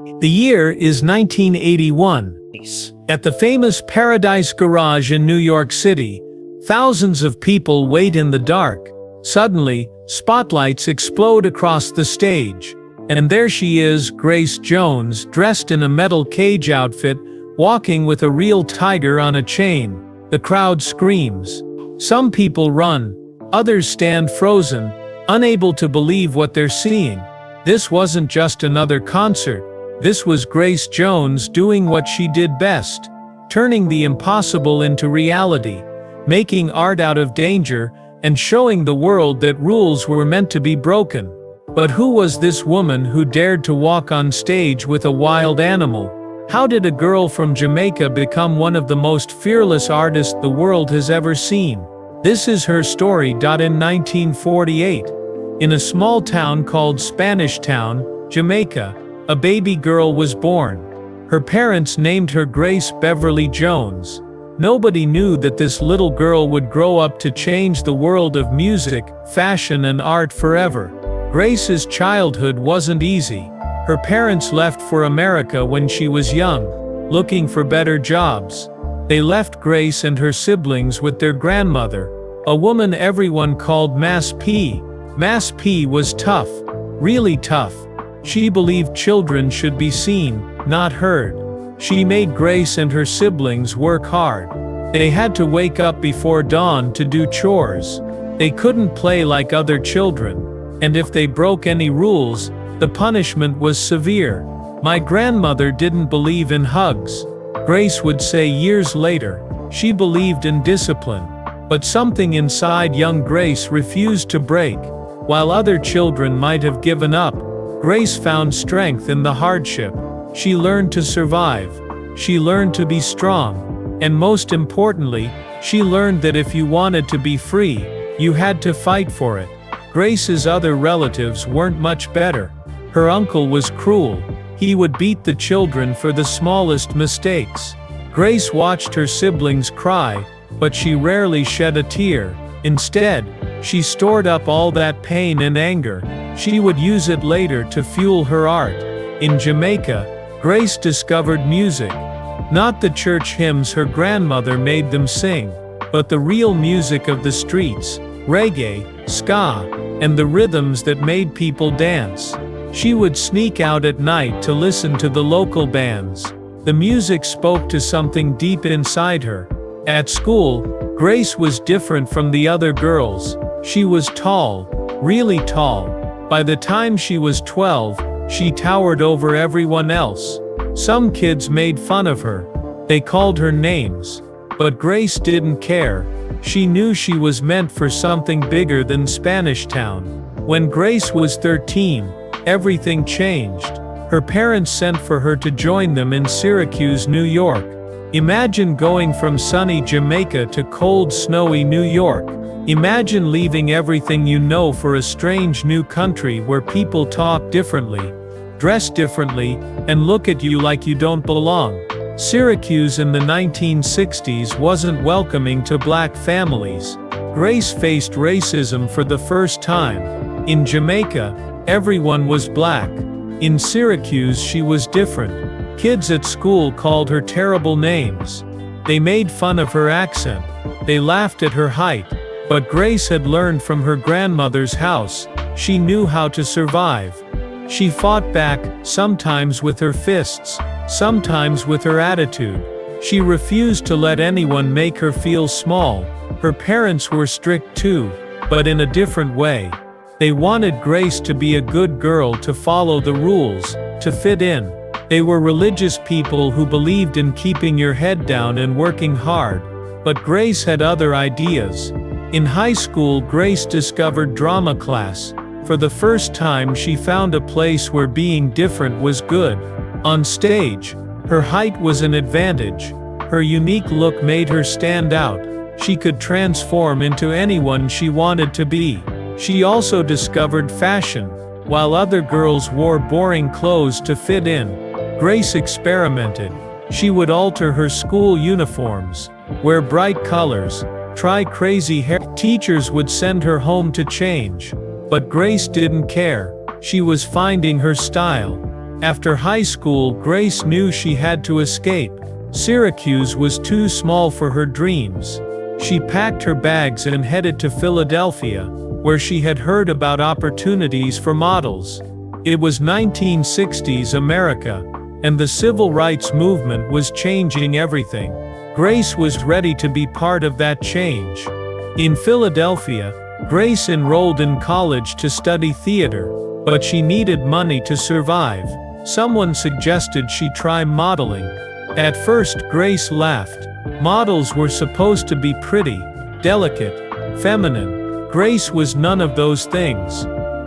The year is 1981. At the famous Paradise Garage in New York City, thousands of people wait in the dark. Suddenly, spotlights explode across the stage. And there she is, Grace Jones, dressed in a metal cage outfit, walking with a real tiger on a chain. The crowd screams. Some people run. Others stand frozen, unable to believe what they're seeing. This wasn't just another concert. This was Grace Jones doing what she did best, turning the impossible into reality, making art out of danger, and showing the world that rules were meant to be broken. But who was this woman who dared to walk on stage with a wild animal? How did a girl from Jamaica become one of the most fearless artists the world has ever seen? This is her story. In 1948, in a small town called Spanish Town, Jamaica, a baby girl was born. Her parents named her Grace Beverly Jones. Nobody knew that this little girl would grow up to change the world of music, fashion, and art forever. Grace's childhood wasn't easy. Her parents left for America when she was young, looking for better jobs. They left Grace and her siblings with their grandmother, a woman everyone called Mass P. Mass P was tough, really tough. She believed children should be seen, not heard. She made Grace and her siblings work hard. They had to wake up before dawn to do chores. They couldn't play like other children, and if they broke any rules, the punishment was severe. My grandmother didn't believe in hugs. Grace would say years later. She believed in discipline. But something inside young Grace refused to break. While other children might have given up, Grace found strength in the hardship. She learned to survive. She learned to be strong. And most importantly, she learned that if you wanted to be free, you had to fight for it. Grace's other relatives weren't much better. Her uncle was cruel. He would beat the children for the smallest mistakes. Grace watched her siblings cry, but she rarely shed a tear. Instead, she stored up all that pain and anger. She would use it later to fuel her art. In Jamaica, Grace discovered music. Not the church hymns her grandmother made them sing, but the real music of the streets, reggae, ska, and the rhythms that made people dance. She would sneak out at night to listen to the local bands. The music spoke to something deep inside her. At school, Grace was different from the other girls. She was tall, really tall. By the time she was 12, she towered over everyone else. Some kids made fun of her. They called her names. But Grace didn't care. She knew she was meant for something bigger than Spanish Town. When Grace was 13, everything changed. Her parents sent for her to join them in Syracuse, New York. Imagine going from sunny Jamaica to cold, snowy New York. Imagine leaving everything you know for a strange new country where people talk differently, dress differently, and look at you like you don't belong. Syracuse in the 1960s wasn't welcoming to black families. Grace faced racism for the first time. In Jamaica, everyone was black. In Syracuse, she was different. Kids at school called her terrible names. They made fun of her accent. They laughed at her height. But Grace had learned from her grandmother's house. She knew how to survive. She fought back, sometimes with her fists, sometimes with her attitude. She refused to let anyone make her feel small. Her parents were strict too, but in a different way. They wanted Grace to be a good girl, to follow the rules, to fit in. They were religious people who believed in keeping your head down and working hard. But Grace had other ideas. In high school, Grace discovered drama class. For the first time, she found a place where being different was good. On stage, her height was an advantage. Her unique look made her stand out. She could transform into anyone she wanted to be. She also discovered fashion. While other girls wore boring clothes to fit in, Grace experimented. She would alter her school uniforms, wear bright colors, try crazy hair. Teachers would send her home to change. But Grace didn't care. She was finding her style. After high school, Grace knew she had to escape. Syracuse was too small for her dreams. She packed her bags and headed to Philadelphia, where she had heard about opportunities for models. It was 1960s America, and the civil rights movement was changing everything. Grace was ready to be part of that change. In Philadelphia, Grace enrolled in college to study theater, but she needed money to survive. Someone suggested she try modeling. At first, Grace laughed. Models were supposed to be pretty, delicate, feminine. Grace was none of those things.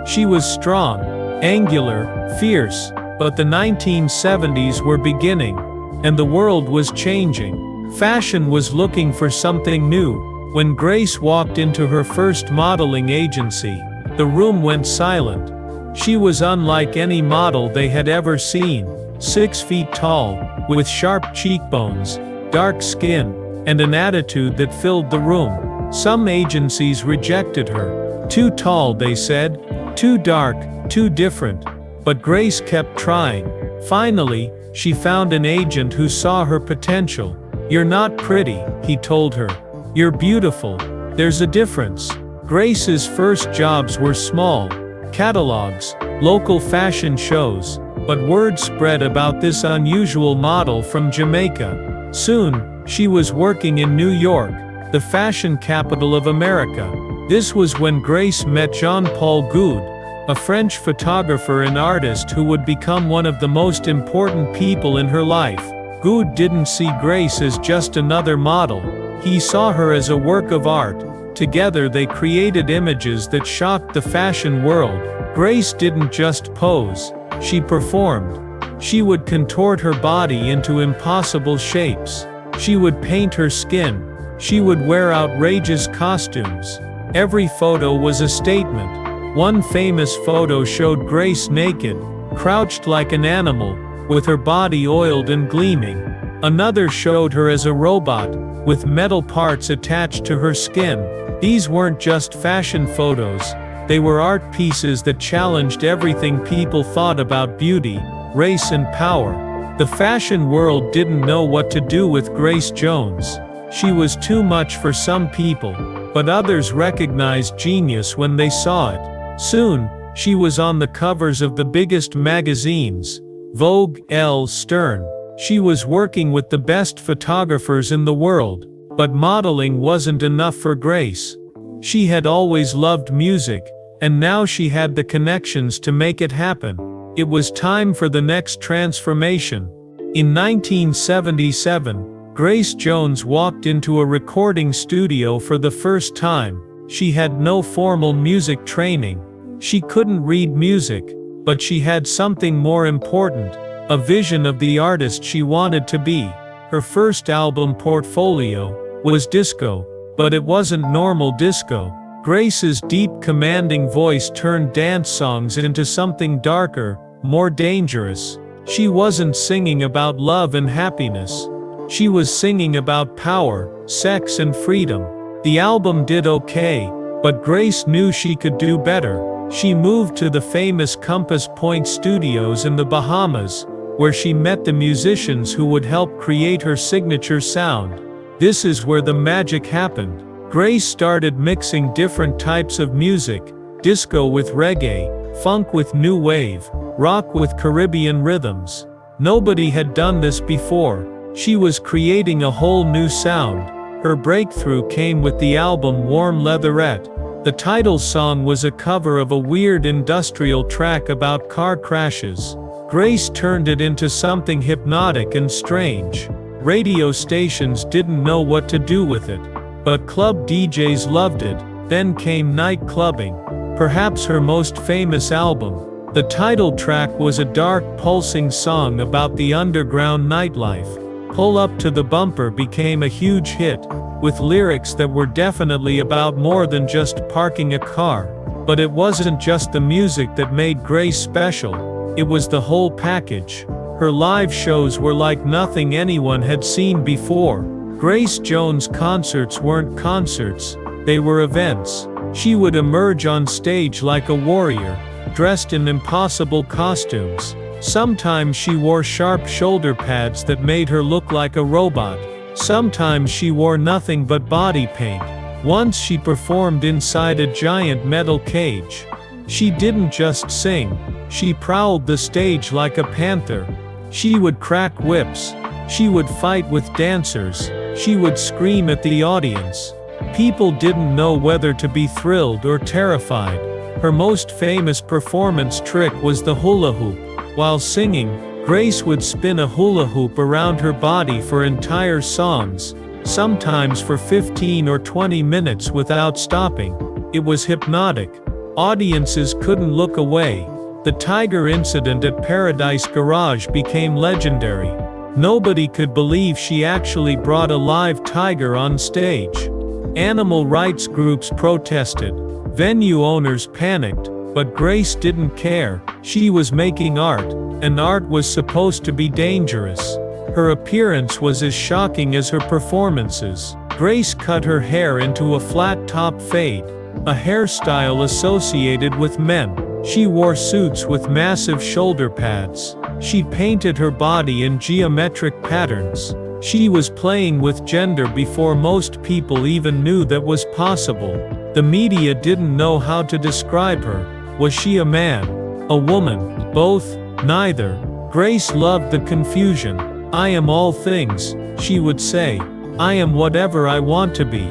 She was strong, angular, fierce, but the 1970s were beginning, and the world was changing. Fashion was looking for something new. When Grace walked into her first modeling agency, the room went silent. She was unlike any model they had ever seen. 6 feet tall, with sharp cheekbones, dark skin, and an attitude that filled the room. Some agencies rejected her. Too tall, they said. Too dark, too different. But Grace kept trying. Finally, she found an agent who saw her potential. "You're not pretty," he told her. "You're beautiful. There's a difference." Grace's first jobs were small catalogs, local fashion shows, but word spread about this unusual model from Jamaica. Soon, she was working in New York, the fashion capital of America. This was when Grace met Jean-Paul Goude, a French photographer and artist who would become one of the most important people in her life. Goude didn't see Grace as just another model. He saw her as a work of art. Together they created images that shocked the fashion world. Grace didn't just pose, she performed. She would contort her body into impossible shapes. She would paint her skin. She would wear outrageous costumes. Every photo was a statement. One famous photo showed Grace naked, crouched like an animal, with her body oiled and gleaming. Another showed her as a robot, with metal parts attached to her skin. These weren't just fashion photos, they were art pieces that challenged everything people thought about beauty, race and power. The fashion world didn't know what to do with Grace Jones. She was too much for some people, but others recognized genius when they saw it. Soon, she was on the covers of the biggest magazines, Vogue, Elle, Stern. She was working with the best photographers in the world. But modeling wasn't enough for Grace. She had always loved music, and now she had the connections to make it happen. It was time for the next transformation. In 1977, Grace Jones walked into a recording studio for the first time. She had no formal music training. She couldn't read music, but she had something more important, a vision of the artist she wanted to be. Her first album portfolio was disco, but it wasn't normal disco. Grace's deep, commanding voice turned dance songs into something darker, more dangerous. She wasn't singing about love and happiness. She was singing about power, sex and freedom. The album did okay, but Grace knew she could do better. She moved to the famous Compass Point Studios in the Bahamas, where she met the musicians who would help create her signature sound. This is where the magic happened. Grace started mixing different types of music, disco with reggae, funk with new wave, rock with Caribbean rhythms. Nobody had done this before. She was creating a whole new sound. Her breakthrough came with the album Warm Leatherette. The title song was a cover of a weird industrial track about car crashes. Grace turned it into something hypnotic and strange. Radio stations didn't know what to do with it, but club DJs loved it. Then came night clubbing. Perhaps her most famous album. The title track was a dark, pulsing song about the underground nightlife. Pull Up to the Bumper became a huge hit, with lyrics that were definitely about more than just parking a car. But it wasn't just the music that made Grace special, it was the whole package. Her live shows were like nothing anyone had seen before. Grace Jones' concerts weren't concerts, they were events. She would emerge on stage like a warrior, dressed in impossible costumes. Sometimes she wore sharp shoulder pads that made her look like a robot. Sometimes she wore nothing but body paint. Once she performed inside a giant metal cage. She didn't just sing, she prowled the stage like a panther. She would crack whips. She would fight with dancers. She would scream at the audience. People didn't know whether to be thrilled or terrified. Her most famous performance trick was the hula hoop. While singing, Grace would spin a hula hoop around her body for entire songs, sometimes for 15 or 20 minutes without stopping. It was hypnotic. Audiences couldn't look away. The tiger incident at Paradise Garage became legendary. Nobody could believe she actually brought a live tiger on stage. Animal rights groups protested. Venue owners panicked. But Grace didn't care. She was making art, and art was supposed to be dangerous. Her appearance was as shocking as her performances. Grace cut her hair into a flat top fade, a hairstyle associated with men. She wore suits with massive shoulder pads. She painted her body in geometric patterns. She was playing with gender before most people even knew that was possible. The media didn't know how to describe her. Was she a man? A woman? Both? Neither. Grace loved the confusion. I am all things, she would say. I am whatever I want to be.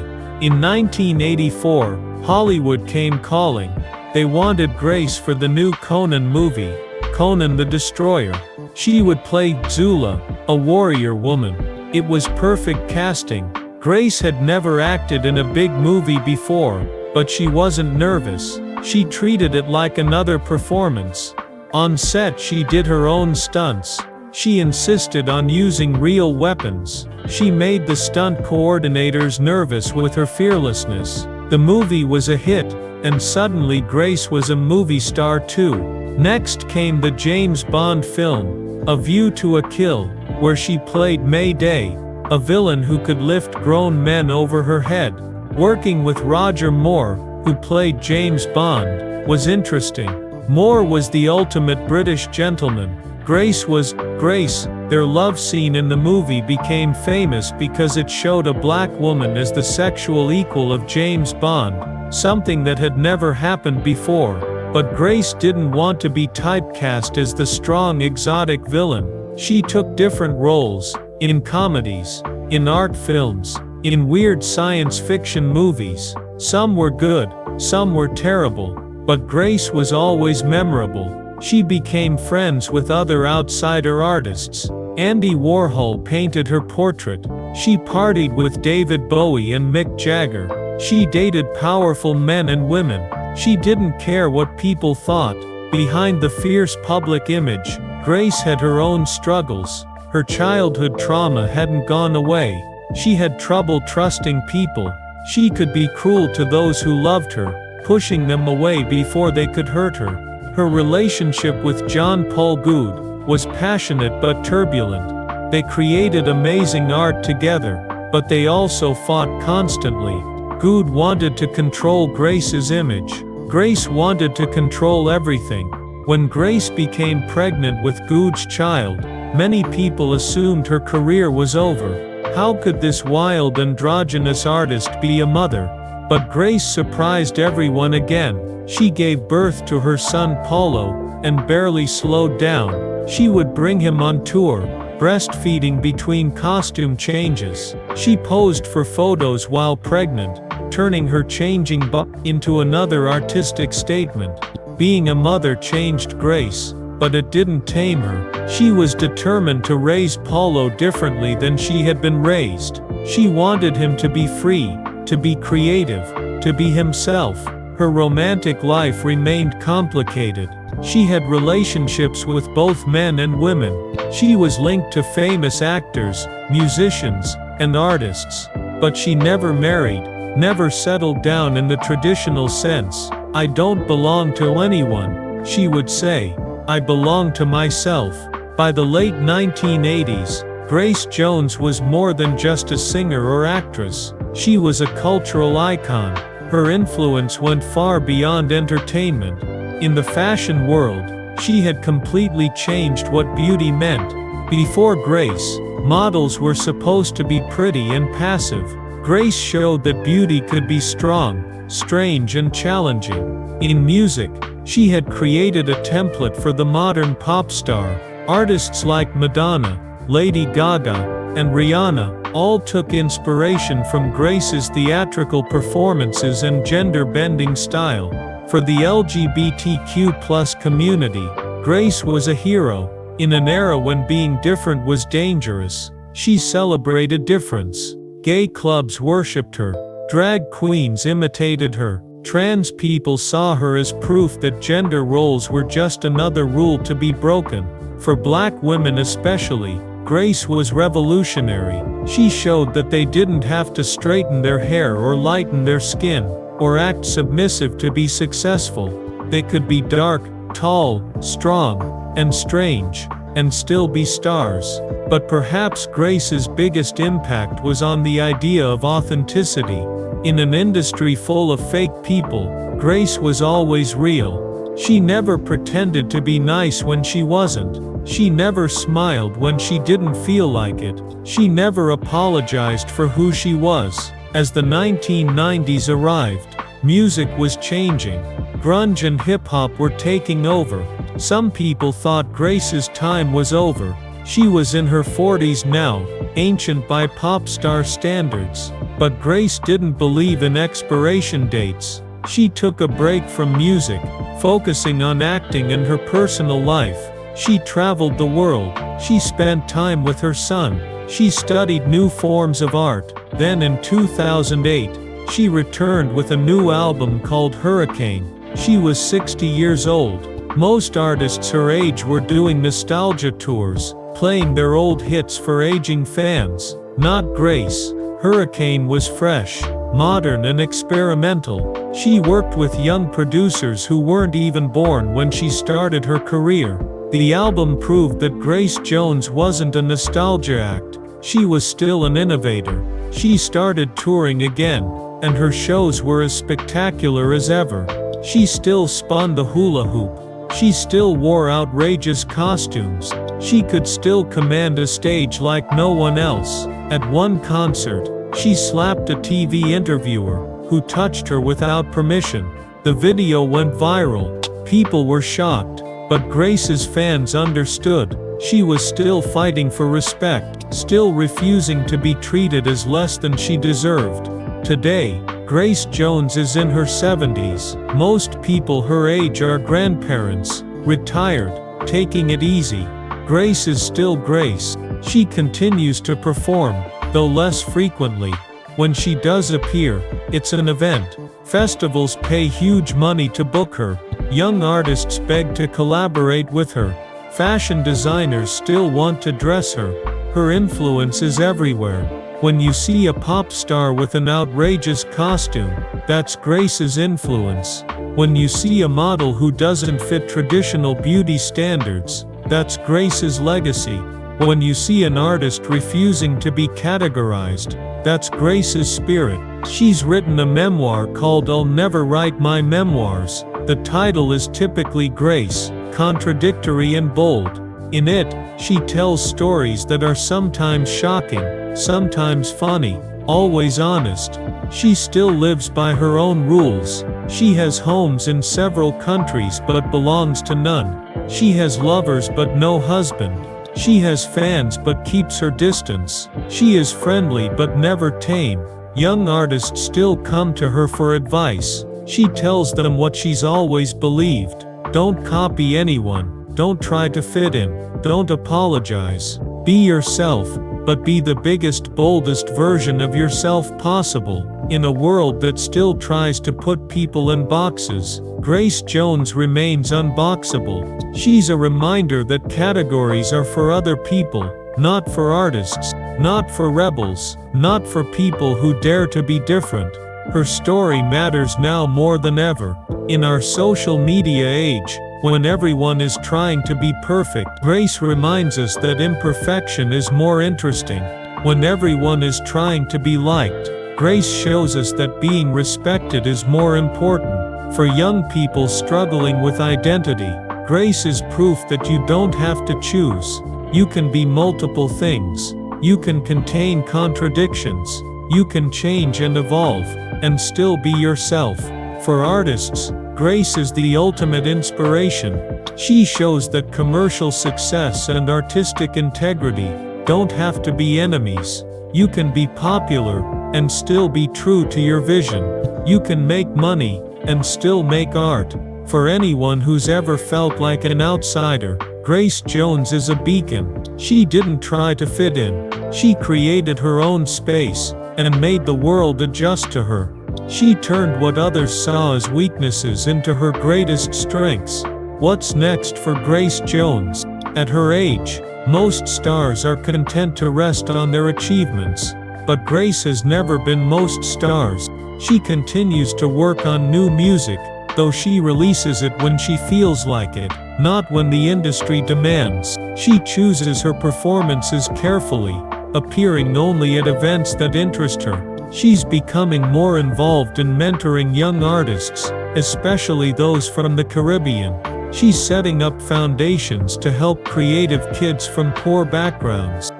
In 1984, Hollywood came calling. They wanted Grace for the new Conan movie, Conan the Destroyer. She would play Zula, a warrior woman. It was perfect casting. Grace had never acted in a big movie before, but she wasn't nervous. She treated it like another performance. On set she did her own stunts. She insisted on using real weapons. She made the stunt coordinators nervous with her fearlessness. The movie was a hit, and suddenly Grace was a movie star too. Next came the James Bond film, A View to a Kill, where she played May Day, a villain who could lift grown men over her head. Working with Roger Moore, who played James Bond, was interesting. Moore was the ultimate British gentleman. Grace was Grace. Their love scene in the movie became famous because it showed a black woman as the sexual equal of James Bond, something that had never happened before. But Grace didn't want to be typecast as the strong exotic villain. She took different roles, in comedies, in art films, in weird science fiction movies. Some were good, some were terrible, but Grace was always memorable. She became friends with other outsider artists. Andy Warhol painted her portrait. She partied with David Bowie and Mick Jagger. She dated powerful men and women. She didn't care what people thought. Behind the fierce public image, Grace had her own struggles. Her childhood trauma hadn't gone away. She had trouble trusting people. She could be cruel to those who loved her, pushing them away before they could hurt her. Her relationship with John Paul Good was passionate but turbulent. They created amazing art together, but they also fought constantly. Good wanted to control Grace's image. Grace wanted to control everything. When Grace became pregnant with Good's child, many people assumed her career was over. How could this wild androgynous artist be a mother? But Grace surprised everyone again. She gave birth to her son Paulo, and barely slowed down. She would bring him on tour, breastfeeding between costume changes. She posed for photos while pregnant, turning her changing butt into another artistic statement. Being a mother changed Grace, but it didn't tame her. She was determined to raise Paulo differently than she had been raised. She wanted him to be free, to be creative, to be himself. Her romantic life remained complicated. She had relationships with both men and women. She was linked to famous actors, musicians, and artists. But she never married, never settled down in the traditional sense. I don't belong to anyone, she would say. I belong to myself. By the late 1980s, Grace Jones was more than just a singer or actress. She was a cultural icon. Her influence went far beyond entertainment. In the fashion world, She had completely changed what beauty meant. Before Grace, models were supposed to be pretty and passive. Grace showed that beauty could be strong, strange and challenging. In music, she had created a template for the modern pop star. Artists like Madonna, Lady Gaga, and Rihanna all took inspiration from Grace's theatrical performances and gender-bending style. For the LGBTQ+ community, Grace was a hero. In an era when being different was dangerous, she celebrated difference. Gay clubs worshipped her. Drag queens imitated her. Trans people saw her as proof that gender roles were just another rule to be broken. For Black women especially, Grace was revolutionary. She showed that they didn't have to straighten their hair or lighten their skin, or act submissive to be successful. They could be dark, tall, strong, and strange, and still be stars. But perhaps Grace's biggest impact was on the idea of authenticity. In an industry full of fake people, Grace was always real. She never pretended to be nice when she wasn't. She never smiled when she didn't feel like it. She never apologized for who she was. As the 1990s arrived, music was changing. Grunge and hip-hop were taking over. Some people thought Grace's time was over. She was in her 40s now, ancient by pop star standards. But Grace didn't believe in expiration dates. She took a break from music, focusing on acting and her personal life. She traveled the world. She spent time with her son. She studied new forms of art. Then in 2008, she returned with a new album called Hurricane. She was 60 years old. Most artists her age were doing nostalgia tours, playing their old hits for aging fans. Not Grace. Hurricane was fresh, modern and experimental. She worked with young producers who weren't even born when she started her career. The album proved that Grace Jones wasn't a nostalgia act. She was still an innovator. She started touring again, and her shows were as spectacular as ever. She still spun the hula hoop. She still wore outrageous costumes. She could still command a stage like no one else. At one concert, she slapped a TV interviewer, who touched her without permission. The video went viral. People were shocked, but Grace's fans understood. She was still fighting for respect, still refusing to be treated as less than she deserved. Today, Grace Jones is in her 70s. Most people her age are grandparents, retired, taking it easy. Grace is still Grace. She continues to perform, though less frequently. When she does appear, it's an event. Festivals pay huge money to book her. Young artists beg to collaborate with her. Fashion designers still want to dress her. Her influence is everywhere. When you see a pop star with an outrageous costume, that's Grace's influence. When you see a model who doesn't fit traditional beauty standards, that's Grace's legacy. When you see an artist refusing to be categorized, that's Grace's spirit. She's written a memoir called I'll Never Write My Memoirs. The title is typically Grace, contradictory and bold. In it, she tells stories that are sometimes shocking, sometimes funny, always honest. She still lives by her own rules. She has homes in several countries but belongs to none. She has lovers but no husband. She has fans but keeps her distance. She is friendly but never tame. Young artists still come to her for advice. She tells them what she's always believed. Don't copy anyone. Don't try to fit in. Don't apologize. Be yourself, but be the biggest, boldest version of yourself possible. In a world that still tries to put people in boxes, Grace Jones remains unboxable. She's a reminder that categories are for other people, not for artists, not for rebels, not for people who dare to be different. Her story matters now more than ever. In our social media age, when everyone is trying to be perfect, Grace reminds us that imperfection is more interesting. When everyone is trying to be liked, Grace shows us that being respected is more important. For young people struggling with identity, Grace is proof that you don't have to choose. You can be multiple things. You can contain contradictions. You can change and evolve, and still be yourself. For artists, Grace is the ultimate inspiration. She shows that commercial success and artistic integrity don't have to be enemies. You can be popular and still be true to your vision. You can make money and still make art. For anyone who's ever felt like an outsider, Grace Jones is a beacon. She didn't try to fit in. She created her own space and made the world adjust to her. She turned what others saw as weaknesses into her greatest strengths. What's next for Grace Jones? At her age, most stars are content to rest on their achievements. But Grace has never been most stars. She continues to work on new music, though she releases it when she feels like it, not when the industry demands. She chooses her performances carefully, appearing only at events that interest her. She's becoming more involved in mentoring young artists, especially those from the Caribbean. She's setting up foundations to help creative kids from poor backgrounds.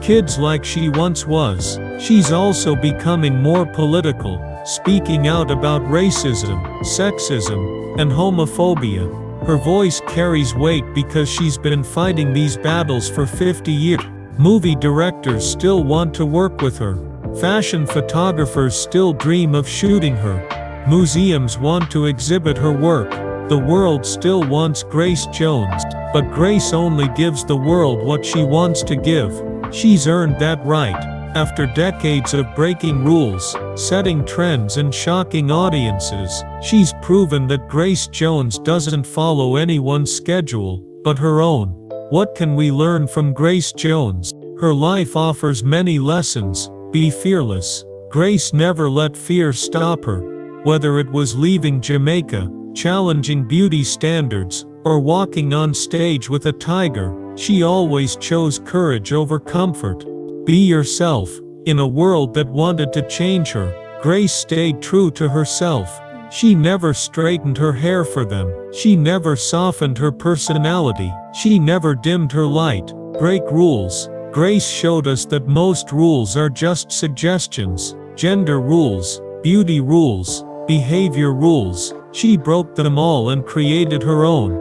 Kids like she once was. She's also becoming more political, speaking out about racism, sexism, and homophobia. Her voice carries weight because she's been fighting these battles for 50 years. Movie directors still want to work with her. Fashion photographers still dream of shooting her. Museums want to exhibit her work. The world still wants Grace Jones, but Grace only gives the world what she wants to give. She's earned that right. After decades of breaking rules, setting trends and shocking audiences, she's proven that Grace Jones doesn't follow anyone's schedule, but her own. What can we learn from Grace Jones? Her life offers many lessons. Be fearless. Grace never let fear stop her. Whether it was leaving Jamaica, challenging beauty standards, or walking on stage with a tiger, she always chose courage over comfort. Be yourself. In a world that wanted to change her, Grace stayed true to herself. She never straightened her hair for them. She never softened her personality. She never dimmed her light. Break rules. Grace showed us that most rules are just suggestions. Gender rules, beauty rules, behavior rules. She broke them all and created her own.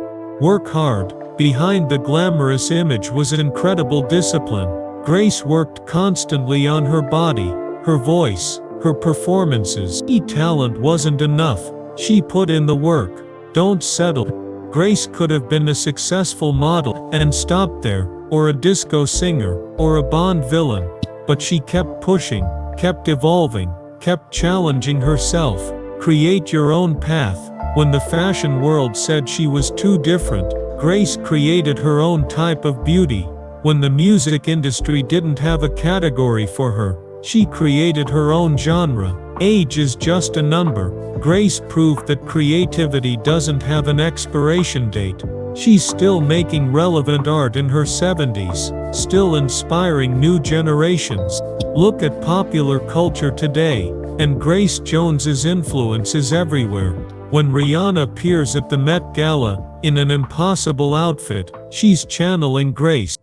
Work hard. Behind the glamorous image was incredible discipline. Grace worked constantly on her body, her voice, her performances. Talent wasn't enough. She put in the work. Don't settle. Grace could have been a successful model and stopped there, or a disco singer, or a Bond villain. But she kept pushing, kept evolving, kept challenging herself. Create your own path. When the fashion world said she was too different, Grace created her own type of beauty. When the music industry didn't have a category for her, she created her own genre. Age is just a number. Grace proved that creativity doesn't have an expiration date. She's still making relevant art in her 70s, still inspiring new generations. Look at popular culture today, and Grace Jones's influence is everywhere. When Rihanna appears at the Met Gala, in an impossible outfit, she's channeling Grace.